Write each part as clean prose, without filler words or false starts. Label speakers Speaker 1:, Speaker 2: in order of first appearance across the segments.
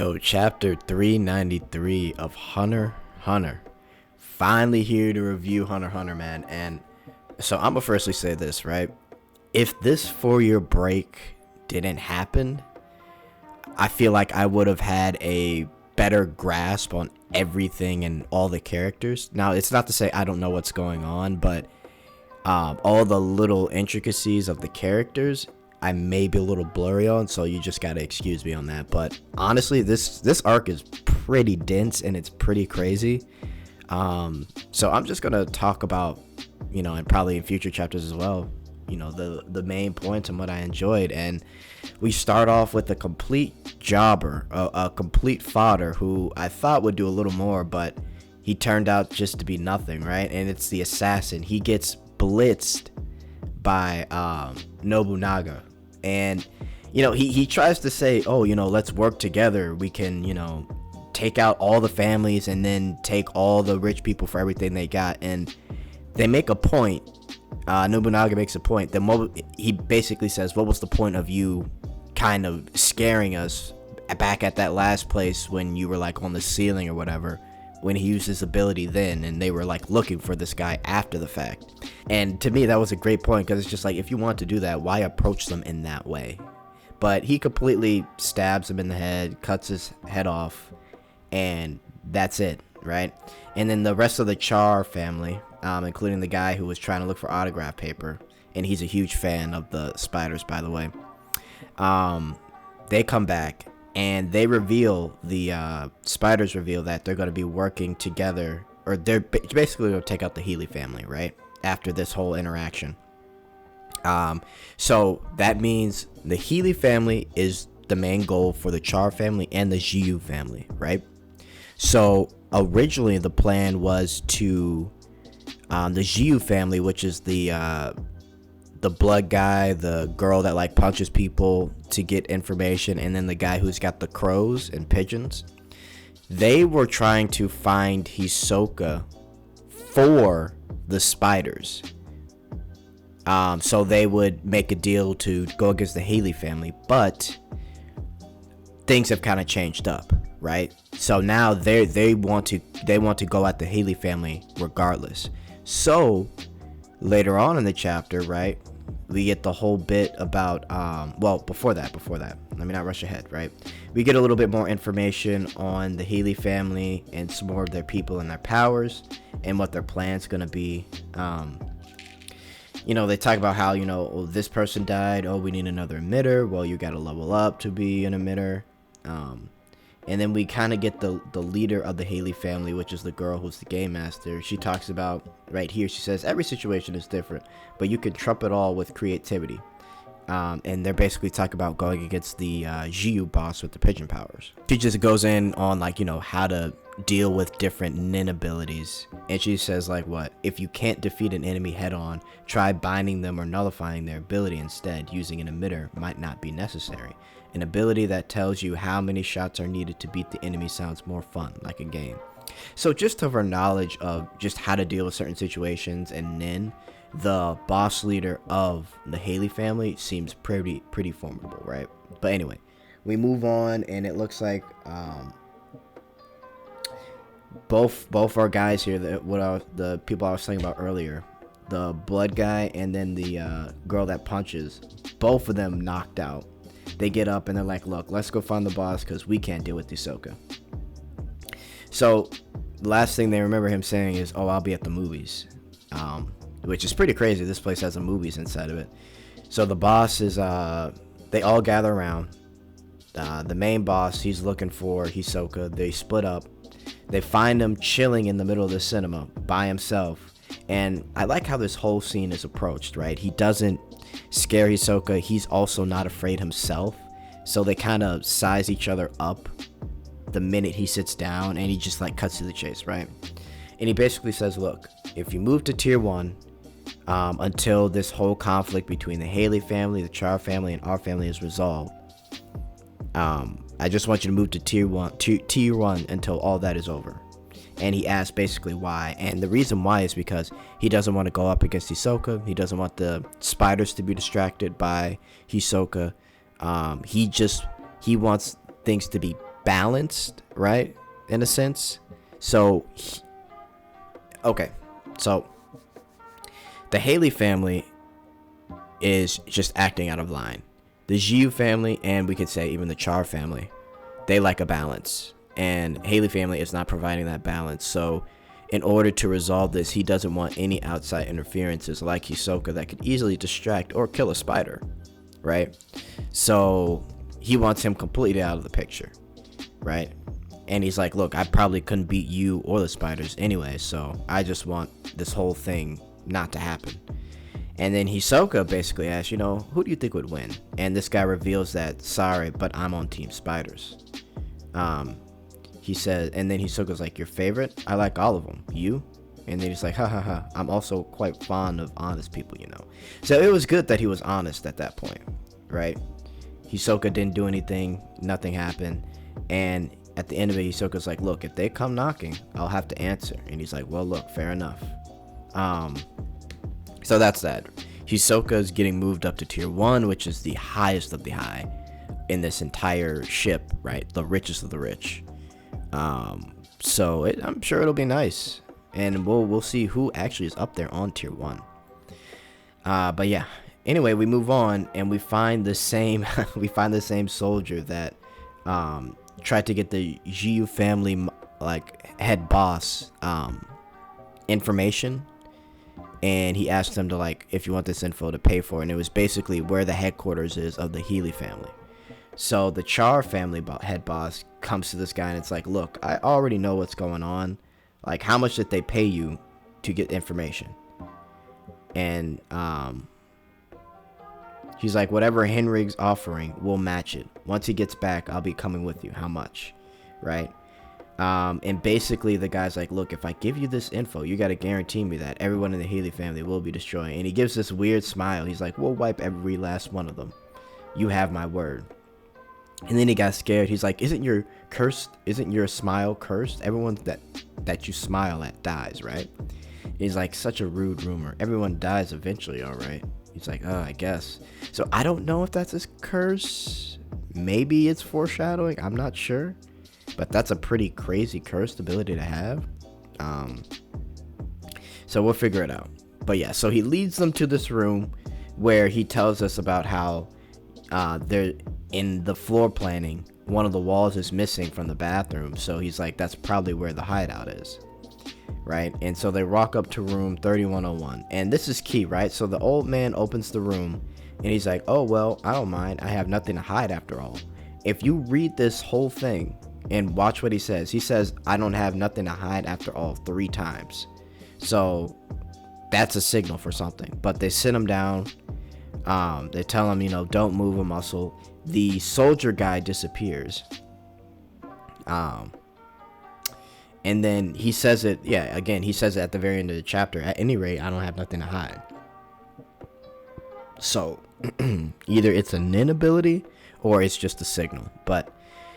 Speaker 1: Yo, chapter 393 of Hunter x Hunter. Finally here to review Hunter x Hunter, man. And so I'm gonna firstly say this, right? If this 4-year break didn't happen, I feel like I would have had a better grasp on everything and all the characters. Now, it's not to say I don't know what's going on, but all the little intricacies of the characters I may be a little blurry on, so you just gotta excuse me on that. But honestly, this arc is pretty dense and it's pretty crazy. So I'm just gonna talk about, and probably in future chapters as well, the main points and what I enjoyed. And we start off with a complete jobber, a complete fodder who I thought would do a little more, but he turned out just to be nothing, right? And it's the assassin. He gets blitzed by Nobunaga. And he tries to say, let's work together, we can take out all the families and then take all the rich people for everything they got. And they make a point, Nobunaga makes a point that he basically says, what was the point of you kind of scaring us back at that last place when you were like on the ceiling or whatever, when he used his ability then, and they were like looking for this guy after the fact. And to me, that was a great point, because it's just like, if you want to do that, why approach them in that way? But he completely stabs him in the head, cuts his head off, and that's it, right? And then the rest of the Char family, including the guy who was trying to look for autograph paper, and he's a huge fan of the spiders, by the way, they come back. And they reveal, the spiders reveal that they're going to be working together, or they're basically going to take out the Healy family, right? After this whole interaction. So that means the Healy family is the main goal for the Char family and the Jiu family, right? So originally the plan was to, the Jiu family, which is the blood guy, the girl that like punches people to get information, and then the guy who's got the crows and pigeons. They were trying to find Hisoka for the spiders. So they would make a deal to go against the Haley family, but things have kind of changed up, right? So now they want to go at the Haley family regardless. So later on in the chapter, right, we get the whole bit about, before that, let me not rush ahead, right? We get a little bit more information on the Healy family and some more of their people and their powers and what their plan's gonna be. They talk about how, this person died, we need another emitter, well, you gotta level up to be an emitter. And then we kind of get the leader of the Haley family, which is the girl who's the game master. She talks about, right here, she says, every situation is different, but you can trump it all with creativity. And they're basically talking about going against the Jiu boss with the pigeon powers. She just goes in on, how to deal with different nin abilities. And she says, if you can't defeat an enemy head on, try binding them or nullifying their ability instead. Using an emitter might not be necessary. An ability that tells you how many shots are needed to beat the enemy sounds more fun, like a game. So just of her knowledge of just how to deal with certain situations, and Nin, the boss leader of the Haley family, seems pretty formidable, right? But anyway, we move on, and it looks like both our guys here, the people I was talking about earlier, the blood guy and then the girl that punches, both of them knocked out. They get up and they're like, look, let's go find the boss because we can't deal with Hisoka. So the last thing they remember him saying is, I'll be at the movies, which is pretty crazy. This place has a movies inside of it. So the boss is, they all gather around. The main boss, he's looking for Hisoka. They split up. They find him chilling in the middle of the cinema by himself. And I like how this whole scene is approached, right? He doesn't scare Hisoka. He's also not afraid himself. So they kind of size each other up the minute he sits down, and he just cuts to the chase, right? And he basically says, look, if you move to tier 1 until this whole conflict between the Haley family, the Char family, and our family is resolved, I just want you to move to tier 1 until all that is over. And he asks basically why, and the reason why is because he doesn't want to go up against Hisoka. He doesn't want the spiders to be distracted by Hisoka. He wants things to be balanced, right? In a sense. So, okay. So, the Haley family is just acting out of line. The Jiu family, and we could say even the Char family, they like a balance. And Haley family is not providing that balance. So, in order to resolve this, he doesn't want any outside interferences like Hisoka that could easily distract or kill a spider, right? So, he wants him completely out of the picture, right? And he's like, look, I probably couldn't beat you or the spiders anyway, so I just want this whole thing not to happen. And then Hisoka basically asks, who do you think would win? And this guy reveals that, sorry, but I'm on Team Spiders. He says, and then Hisoka's like, your favorite? I like all of them. You? And then he's like, ha ha ha, I'm also quite fond of honest people, So it was good that he was honest at that point, right? Hisoka didn't do anything, nothing happened, and at the end of it, Hisoka's like, look, if they come knocking, I'll have to answer. And he's like, well, look, fair enough. So that's that. Hisoka's getting moved up to tier 1, which is the highest of the high in this entire ship, right? The richest of the rich. So I'm sure it'll be nice, and we'll see who actually is up there on tier 1. But yeah. Anyway, we move on, and we find the same soldier that tried to get the Jiu family head boss information, and he asked them to if you want this info to pay for it, and it was basically where the headquarters is of the Healy family. So the Char family head boss comes to this guy and it's like, look, I already know what's going on. How much did they pay you to get information? And he's like, whatever Henrig's offering, we'll match it. Once he gets back, I'll be coming with you. How much? Right? And basically the guy's like, look, if I give you this info, you got to guarantee me that everyone in the Healy family will be destroyed. And he gives this weird smile. He's like, we'll wipe every last one of them. You have my word. And then he got scared. He's like, isn't your smile cursed? Everyone that you smile at dies, right? He's like, such a rude rumor. Everyone dies eventually, all right? He's like, oh, I guess. So I don't know if that's his curse. Maybe it's foreshadowing. I'm not sure. But that's a pretty crazy cursed ability to have. So we'll figure it out. But yeah, so he leads them to this room where he tells us about how they're in the floor planning. One of the walls is missing from the bathroom. So he's like, that's probably where the hideout is. Right? And so they walk up to room 3101. And this is key, right? So the old man opens the room and he's like, oh, well, I don't mind. I have nothing to hide after all. If you read this whole thing and watch what he says, I don't have nothing to hide after all 3 times. So that's a signal for something. But they sit him down. They tell him, don't move a muscle. The soldier guy disappears. And then he says it, he says it at the very end of the chapter. At any rate, I don't have nothing to hide. So, either it's a nin ability, or it's just a signal. But,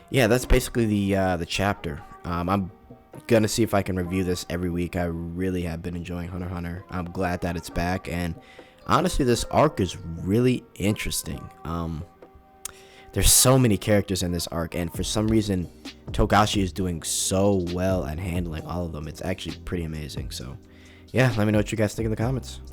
Speaker 1: yeah, that's basically the chapter. I'm gonna see if I can review this every week. I really have been enjoying Hunter x Hunter. I'm glad that it's back, and honestly, this arc is really interesting. There's so many characters in this arc, and for some reason, Togashi is doing so well at handling all of them. It's actually pretty amazing. So, yeah, let me know what you guys think in the comments.